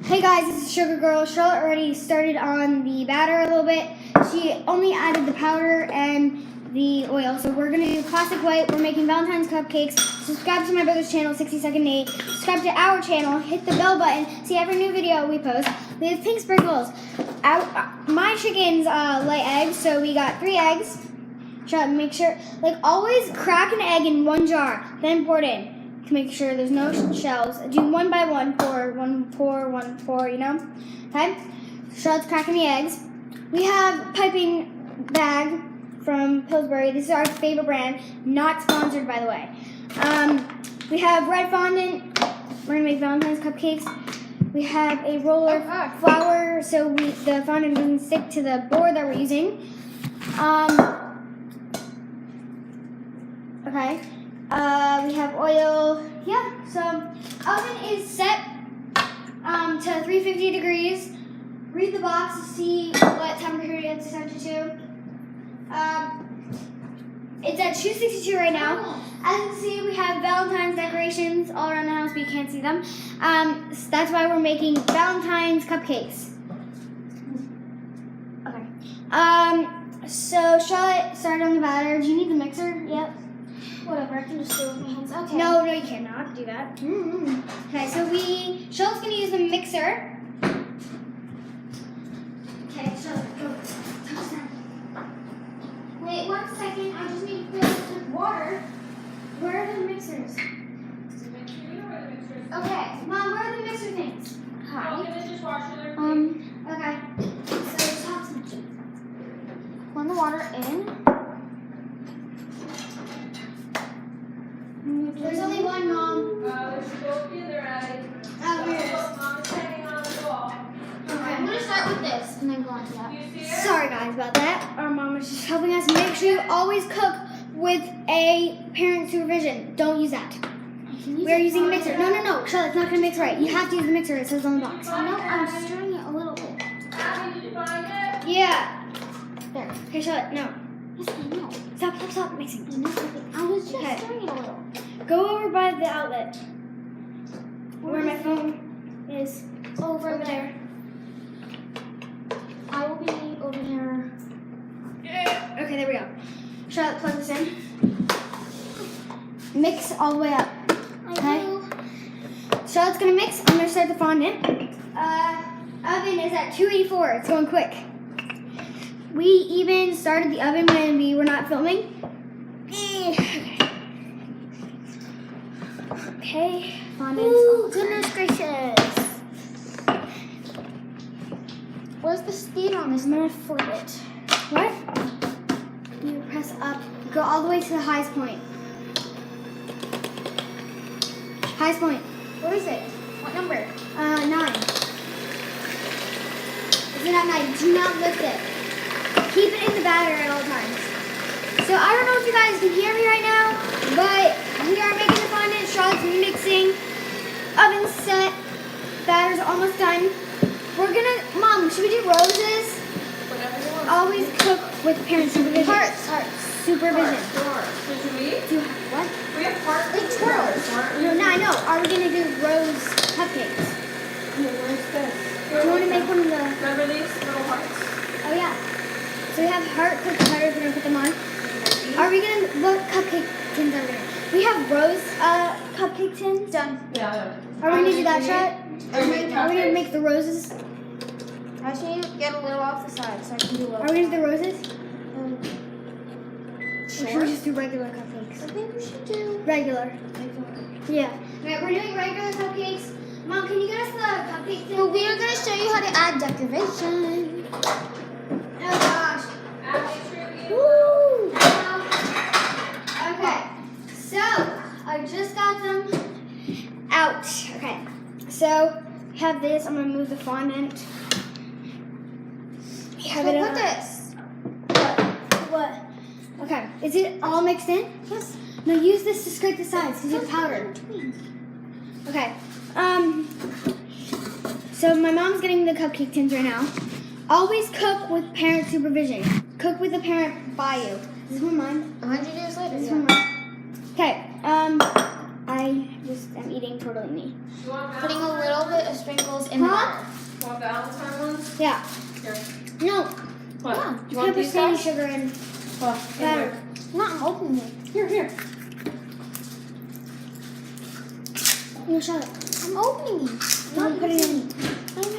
Hey guys, this is Sugar Girl. Charlotte already started on the batter a little bit. She only added the powder and the oil. So we're gonna do classic white. We're making Valentine's cupcakes. Subscribe to my brother's channel, 60 Second Nate. Subscribe to our channel. Hit the bell button. See every new video we post. We have pink sprinkles. My chickens lay eggs, so we got 3 eggs. Charlotte, make sure, like always, crack an egg in one jar, then pour it in. To make sure there's no shells. Do one by one, pour, you know? Okay? Charlotte's cracking the eggs. We have piping bag from Pillsbury. This is our favorite brand. Not sponsored, by the way. We have red fondant. We're gonna make Valentine's cupcakes. We have a roller flour so the fondant doesn't stick to the board that we're using. Okay. We have oil. Yeah, so oven is set to 350 degrees. Read the box to see what temperature you have to set it to. It's at 262 right now. As you can see, we have Valentine's decorations all around the house, but you can't see them. So that's why we're making Valentine's cupcakes. Okay. So Charlotte started on the batter. Do you need the mixer? Yep. Whatever, I can just do it with my hands. Okay. No, you cannot do that. Okay, so Charlotte's gonna use the mixer. Okay, Charlotte, go. Toss down. Wait 1 second, I just need to fill this with water. Where are the mixers? Okay, Mom, where are the mixer things? Hi. Oh, in the dishwasher. Okay. So toss some cheese. Pour the water in. There's only one, Mom. There's both the other eye. Oh, here. Mom's hanging on the wall. Okay, I'm gonna start with this and then go on to that. You see it? Sorry guys about that. Our mom is just helping us. Make sure you always cook with a parent supervision. Don't use that. We're using a mixer. No, Charlotte, it's not gonna mix right. You have to use the mixer. It says on the box. No, I'm stirring it a little bit. Abby, did you find it? Yeah. There. Okay, Charlotte, no. Yes, I know. Stop mixing. I was just Okay. stirring it a little. Go over by the outlet. Where my phone is. Over there. I will be over here. Okay, there we go. Charlotte, plug this in. Mix all the way up. Okay. Charlotte's gonna mix. I'm gonna start the fondant. Oven is at 284. It's going quick. We even started the oven when we were not filming. Okay. Fondant's Ooh, goodness gracious. What's the speed on this? I'm gonna flip it. What? You press up. Go all the way to the highest point. Highest point. What is it? What number? 9. Is it at 9? Do not lift it. Keep it in the batter at all times. So I don't know if you guys can hear me right now, but we are making the fondant. Charlotte's mixing. Oven's set. Batter's almost done. We're gonna, Mom, should we do roses? Whatever you want. Always cook with parent supervision. Hearts. Supervision. Did we? What? We have hearts. Like twirls. No, I know. Are we gonna do rose cupcakes? Where's this? Do you want to make one of the? Remember these little hearts? Oh yeah. So we have heart cookie cutters. We're gonna put them on. Are we gonna? What cupcake tins are we gonna? We have rose cupcake tins. Done. Yeah. Are we gonna do that, shot? Are we Are we gonna make the roses? I just need to get a little off the side so I can do a Are we gonna do the roses? Or should we Sure. just do regular cupcakes? I think we should do. Regular. Yeah. Okay, we're doing regular cupcakes. Mom, can you get us the cupcake tin? Well, we are going to show you how to add decoration. Oh gosh. Abby, Trudy. Woo! Okay, so I just got them out. Okay, so we have this. I'm gonna move the fondant. We have So it put on- this. What? Okay, is it all mixed in? Yes. No, use this to scrape the sides because you have powder. Okay. So my mom's getting the cupcake tins right now. Always cook with parent supervision. Cook with a parent by you. This is one mine. 100 years later. This is Yeah. one mine. Okay. I just am eating tortellini. You want Putting a little bit of sprinkles in the Huh? butter. Want Valentine ones? Yeah. Here. No. What? Yeah. You You want can't put these candy guys? sugar in What? batter. No, I'm opening it. Here. No, shut it. I'm opening it. Don't put it in. I don't